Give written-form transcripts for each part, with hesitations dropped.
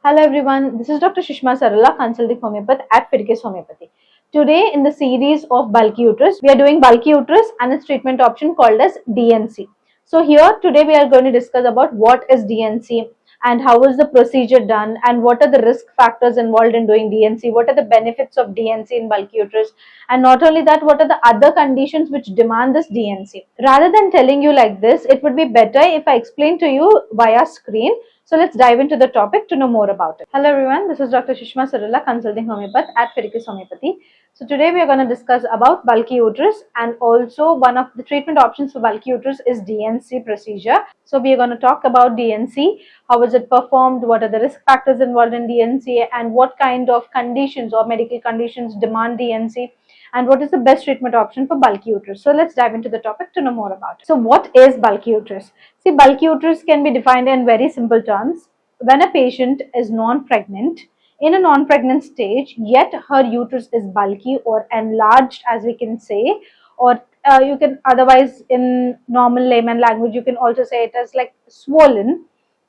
Hello everyone, this is Dr. Sushma Sarala, consulting homeopath at Fidicus Homeopathy. Today in the series of bulky uterus, we are doing bulky uterus and its treatment option called as DNC. So here today we are going to discuss about what is DNC and how is the procedure done and what are the risk factors involved in doing DNC, what are the benefits of DNC in bulky uterus, and not only that, what are the other conditions which demand this DNC. Rather than telling you like this, it would be better if I explain to you via screen. So let's dive into the topic to know more about it. Hello everyone, this is Dr. Sushma Sarala, consulting homeopath at Fidicus Homeopathy. So today we are going to discuss about bulky uterus, and also one of the treatment options for bulky uterus is DNC procedure. So we are going to talk about DNC, how is it performed, what are the risk factors involved in DNC, and what kind of conditions or medical conditions demand DNC, and what is the best treatment option for bulky uterus. So let's dive into the topic to know more about it. So what is bulky uterus? See, bulky uterus can be defined in very simple terms. When a patient is non-pregnant, in a non-pregnant stage, yet her uterus is bulky or enlarged, as we can say, or you can otherwise in normal layman language, you can also say it as like swollen,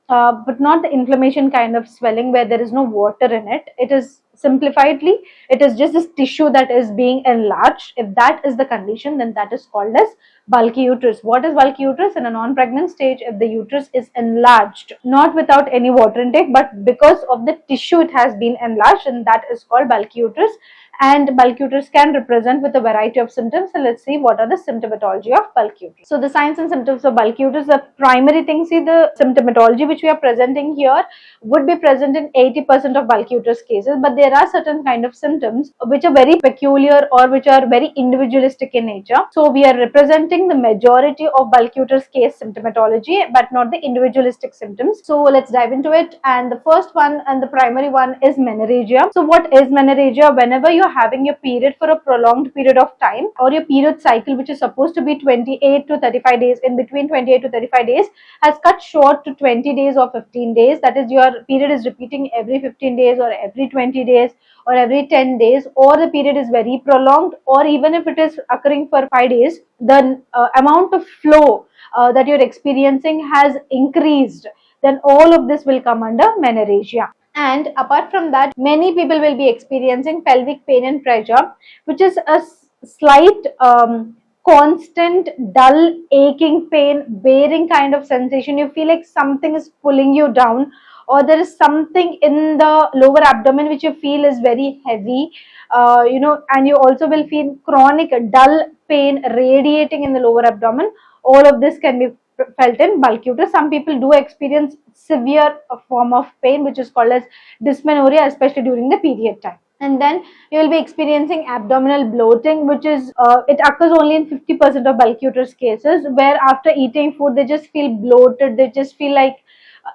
but not the inflammation kind of swelling where there is no water in it. It is simplifiedly, it is just this tissue that is being enlarged. If that is the condition, then that is called as bulky uterus. What is bulky uterus? In a non-pregnant stage, if the uterus is enlarged, not without any water intake, but because of the tissue it has been enlarged, and that is called bulky uterus. And bulky uterus can represent with a variety of symptoms. So let's see what are the symptomatology of bulky uterus. So the signs and symptoms of bulky uterus, the primary thing, see, the symptomatology which we are presenting here would be present in 80% of bulky uterus cases, but there are certain kind of symptoms which are very peculiar or which are very individualistic in nature. So we are representing the majority of bulky uterus case symptomatology, but not the individualistic symptoms. So let's dive into it. And the first one and the primary one is menorrhagia. So what is menorrhagia? Whenever you are having your period for a prolonged period of time, or your period cycle, which is supposed to be 28 to 35 days, in between 28 to 35 days, has cut short to 20 days or 15 days. That is, your period is repeating every 15 days or every 20 days or every 10 days, or the period is very prolonged, or even if it is occurring for 5 days, the amount of flow that you're experiencing has increased, then all of this will come under menorrhagia. And apart from that, many people will be experiencing pelvic pain and pressure, which is a slight constant dull aching pain, bearing kind of sensation. You feel like something is pulling you down, or there is something in the lower abdomen which you feel is very heavy, and you also will feel chronic dull pain radiating in the lower abdomen. All of this can be felt in bulky uterus. Some people do experience severe form of pain which is called as dysmenorrhea, especially during the period time. And then you will be experiencing abdominal bloating, which is it occurs only in 50% of bulky uterus cases, where after eating food they just feel bloated. They just feel like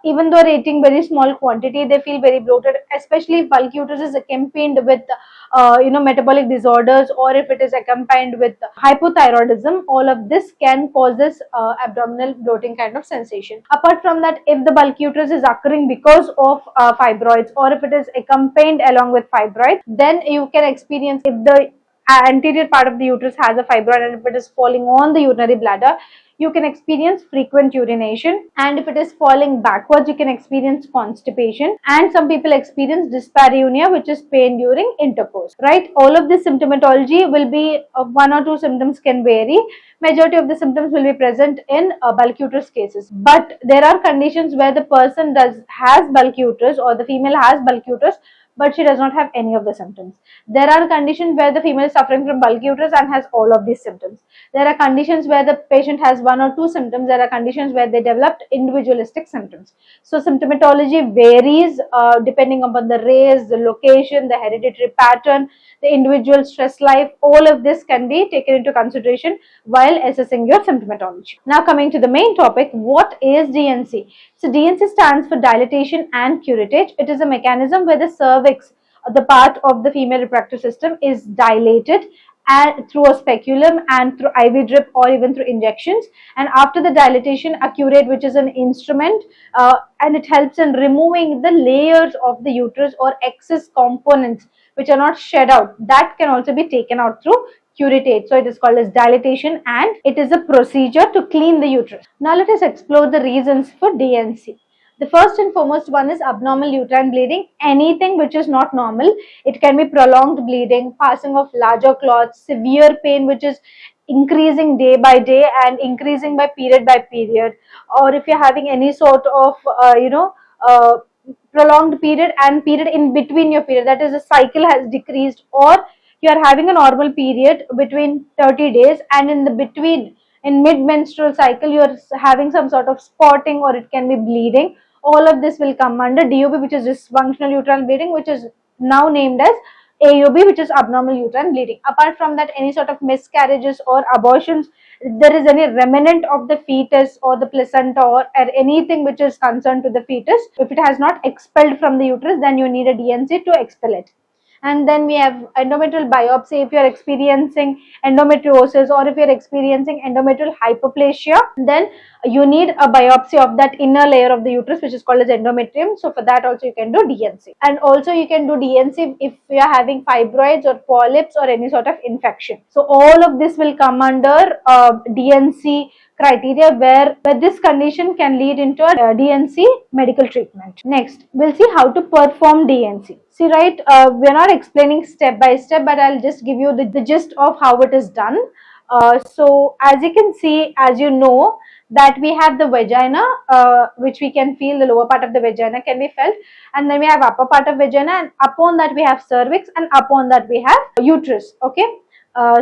even though they're eating very small quantity, they feel very bloated, especially if bulky uterus is accompanied with metabolic disorders, or if it is accompanied with hypothyroidism. All of this can cause this abdominal bloating kind of sensation. Apart from that, if the bulky uterus is occurring because of fibroids, or if it is accompanied along with fibroids, then you can experience, if the anterior part of the uterus has a fibroid and if it is falling on the urinary bladder, you can experience frequent urination, and if it is falling backwards, you can experience constipation, and some people experience dyspareunia, which is pain during intercourse, right? All of this symptomatology will be one or two symptoms can vary. Majority of the symptoms will be present in bulky uterus cases, but there are conditions where the person has bulky uterus, or the female has bulky uterus, but she does not have any of the symptoms. There are conditions where the female is suffering from bulky uterus and has all of these symptoms. There are conditions where the patient has one or two symptoms. There are conditions where they developed individualistic symptoms. So symptomatology varies depending upon the race, the location, the hereditary pattern, the individual stress life. All of this can be taken into consideration while assessing your symptomatology. Now coming to the main topic, what is DNC? So DNC stands for Dilation and Curettage. It is a mechanism where the cervix, the part of the female reproductive system, is dilated and through a speculum and through IV drip or even through injections. And after the dilatation, a curette, which is an instrument, and it helps in removing the layers of the uterus or excess components which are not shed out. That can also be taken out through curettage. So it is called as dilatation, and it is a procedure to clean the uterus. Now let us explore the reasons for DNC. The first and foremost one is abnormal uterine bleeding. Anything which is not normal. It can be prolonged bleeding, passing of larger clots, severe pain which is increasing day by day and increasing by period, or if you're having any sort of uh, prolonged period and period in between your period, that is the cycle has decreased, or you are having a normal period between 30 days and in the between, in mid menstrual cycle, you are having some sort of spotting or it can be bleeding. All of this will come under DUB, which is dysfunctional uterine bleeding, which is now named as AUB, which is abnormal uterine bleeding. Apart from that, any sort of miscarriages or abortions, there is any remnant of the fetus or the placenta or anything which is concerned to the fetus, if it has not expelled from the uterus, then you need a DNC to expel it. And then we have endometrial biopsy. If you are experiencing endometriosis or if you are experiencing endometrial hyperplasia, then you need a biopsy of that inner layer of the uterus, which is called as endometrium. So for that also you can do DNC. And also you can do DNC if you are having fibroids or polyps or any sort of infection. So all of this will come under DNC criteria, where this condition can lead into a DNC medical treatment. Next, we'll see how to perform DNC. See, right, we're not explaining step by step, but I'll just give you the gist of how it is done. So as you can see, as you know, that we have the vagina, which we can feel, the lower part of the vagina can be felt, and then we have upper part of vagina, and upon that we have cervix, and upon that we have uterus. Okay,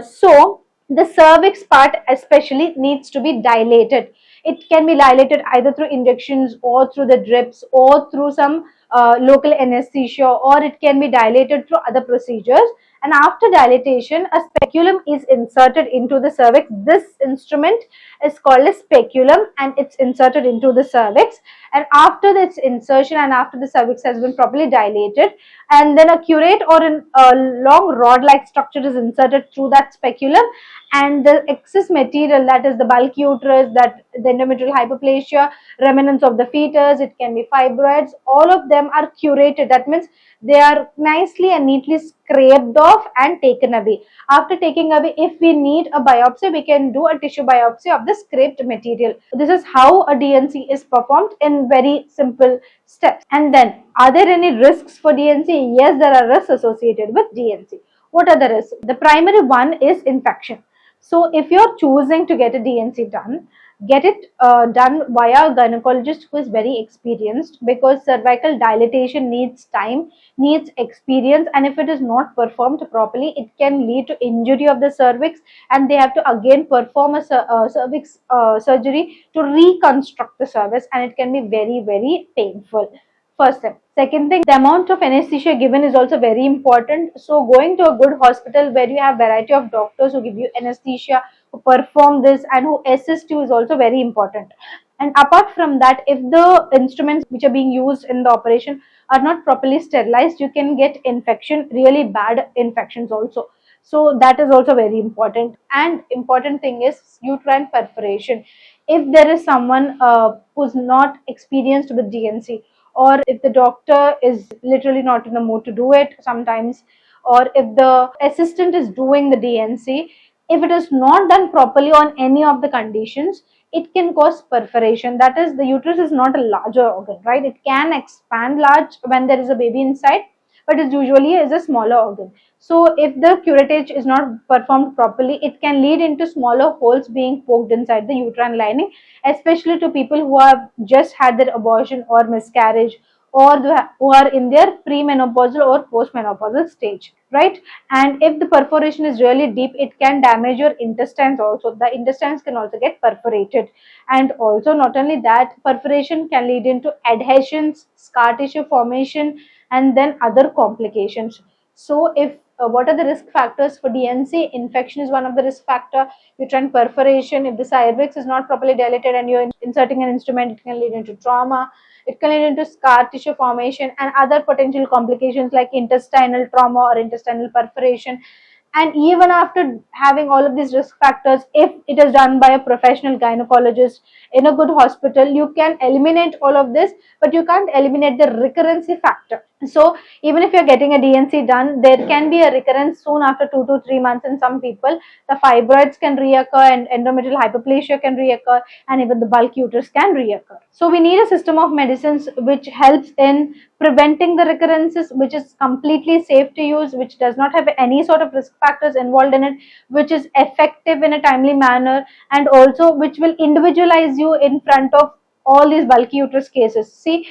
so the cervix part especially needs to be dilated. It can be dilated either through injections or through the drips or through some local anesthesia, or it can be dilated through other procedures. And after dilatation, a speculum is inserted into the cervix. This instrument is called a speculum and it's inserted into the cervix. And after its insertion and after the cervix has been properly dilated, and then a curate or a long rod-like structure is inserted through that speculum, and the excess material, that is the bulky uterus, that the endometrial hyperplasia, remnants of the fetus, it can be fibroids, all of them are curated. That means they are nicely and neatly scraped off and taken away. After taking away, if we need a biopsy, we can do a tissue biopsy of the scraped material. This is how a DNC is performed in very simple steps. And then, are there any risks for DNC? Yes, there are risks associated with DNC. What are the risks? The primary one is infection. So if you're choosing to get a DNC done, get it done via a gynecologist who is very experienced, because cervical dilatation needs time, needs experience, and if it is not performed properly, it can lead to injury of the cervix, and they have to again perform a cervix surgery to reconstruct the cervix, and it can be very painful. First step. Second thing, the amount of anesthesia given is also very important. So going to a good hospital where you have variety of doctors who give you anesthesia, who perform this and who assist you is also very important. And apart from that, if the instruments which are being used in the operation are not properly sterilized, you can get infection, really bad infections also. So that is also very important. And important thing is uterine perforation. If there is someone who's not experienced with DNC, or if the doctor is literally not in the mood to do it sometimes, or if the assistant is doing the DNC, if it is not done properly on any of the conditions, it can cause perforation. That is, the uterus is not a larger organ, right? It can expand large when there is a baby inside, but it usually is a smaller organ. So if the curettage is not performed properly, it can lead into smaller holes being poked inside the uterine lining, especially to people who have just had their abortion or miscarriage, or who are in their premenopausal or postmenopausal stage, right? And if the perforation is really deep, it can damage your intestines also. The intestines can also get perforated. And also, not only that, perforation can lead into adhesions, scar tissue formation, and then other complications. So if what are the risk factors for DNC? Infection is one of the risk factor. Uterine perforation, if the cervix is not properly dilated and you're inserting an instrument, it can lead into trauma. It can lead into scar tissue formation and other potential complications like intestinal trauma or intestinal perforation. And even after having all of these risk factors, if it is done by a professional gynecologist in a good hospital, you can eliminate all of this, but you can't eliminate the recurrency factor. So even if you're getting a DNC done, there can be a recurrence soon after 2 to 3 months in some people. The fibroids can reoccur, and endometrial hyperplasia can reoccur, and even the bulky uterus can reoccur. So we need a system of medicines which helps in preventing the recurrences, which is completely safe to use, which does not have any sort of risk factors involved in it, which is effective in a timely manner, and also which will individualize you in front of all these bulky uterus cases. See,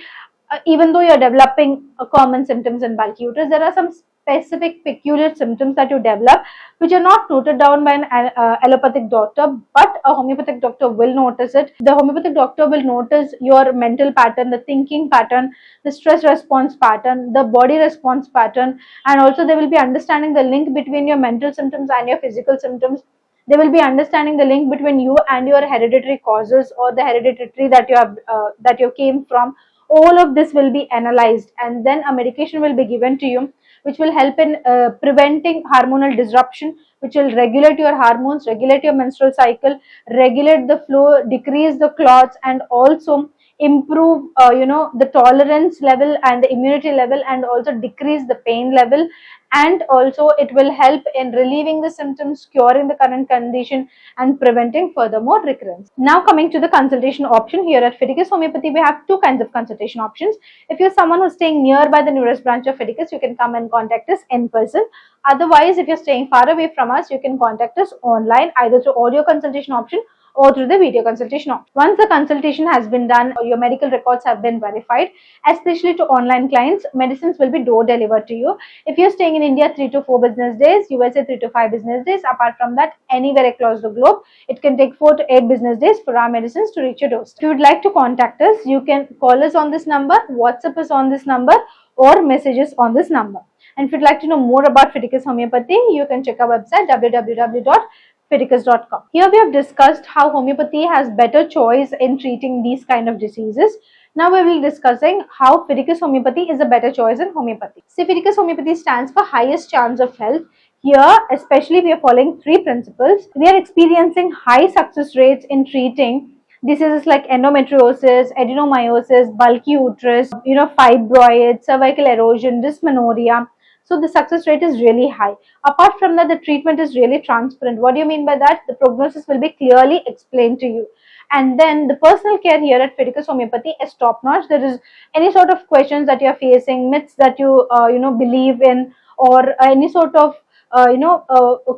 even though you're developing common symptoms in bulky uterus, there are some specific peculiar symptoms that you develop which are not noted down by an allopathic doctor, but a homeopathic doctor will notice it. The homeopathic doctor will notice your mental pattern, the thinking pattern, the stress response pattern, the body response pattern, and also they will be understanding the link between your mental symptoms and your physical symptoms. They will be understanding the link between you and your hereditary causes, or the hereditary that you have that you came from. All of this will be analyzed, and then a medication will be given to you which will help in preventing hormonal disruption, which will regulate your hormones, regulate your menstrual cycle, regulate the flow, decrease the clots, and also improve the tolerance level and the immunity level, and also decrease the pain level, and also it will help in relieving the symptoms, curing the current condition, and preventing furthermore recurrence. Now coming to the consultation option, here at Fidicus Homeopathy we have two kinds of consultation options. If you're someone who's staying nearby the nearest branch of Fidicus, you can come and contact us in person. Otherwise, if you're staying far away from us, you can contact us online, either through audio consultation option or through the video consultation option. Once the consultation has been done or your medical records have been verified, especially to online clients, medicines will be door delivered to you. If you're staying in India, 3 to 4 business days, USA 3 to 5 business days. Apart from that, anywhere across the globe, it can take 4 to 8 business days for our medicines to reach your doorstep. If you would like to contact us, you can call us on this number, WhatsApp us on this number, or messages on this number. And if you'd like to know more about Fidicus Homeopathy, you can check our website www.fidicus.com. Here we have discussed how homeopathy has better choice in treating these kind of diseases. Now we will be discussing how Fidicus Homeopathy is a better choice in homeopathy. See, Fidicus Homeopathy stands for highest chance of health. Here, especially, we are following 3 principles. We are experiencing high success rates in treating diseases like endometriosis, adenomyosis, bulky uterus, fibroids, cervical erosion, dysmenorrhea. So the success rate is really high. Apart from that, the treatment is really transparent. What do you mean by that? The prognosis will be clearly explained to you. And then the personal care here at Fidicus Homeopathy is top notch. There is any sort of questions that you are facing, myths that you believe in, or any sort of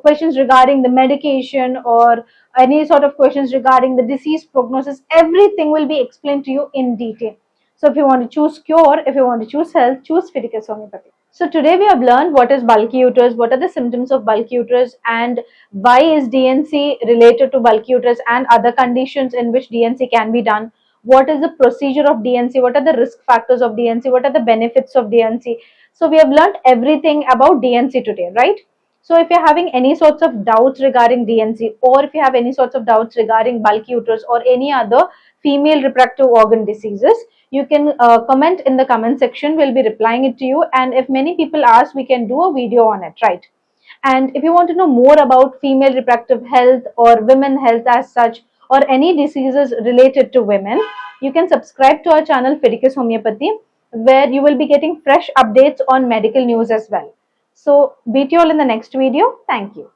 questions regarding the medication, or any sort of questions regarding the disease prognosis, everything will be explained to you in detail. So if you want to choose cure, if you want to choose health, choose Fidicus Homeopathy. So today we have learned what is bulky uterus, what are the symptoms of bulky uterus, and why is DNC related to bulky uterus and other conditions in which DNC can be done. What is the procedure of DNC? What are the risk factors of DNC? What are the benefits of DNC? So we have learned everything about DNC today, right? So if you're having any sorts of doubts regarding DNC, or if you have any sorts of doubts regarding bulky uterus or any other female reproductive organ diseases, you can comment in the comment section. We'll be replying it to you. And if many people ask, we can do a video on it, right? And if you want to know more about female reproductive health or women health as such, or any diseases related to women, you can subscribe to our channel Fidicus Homeopathy, where you will be getting fresh updates on medical news as well. So, meet you all in the next video. Thank you.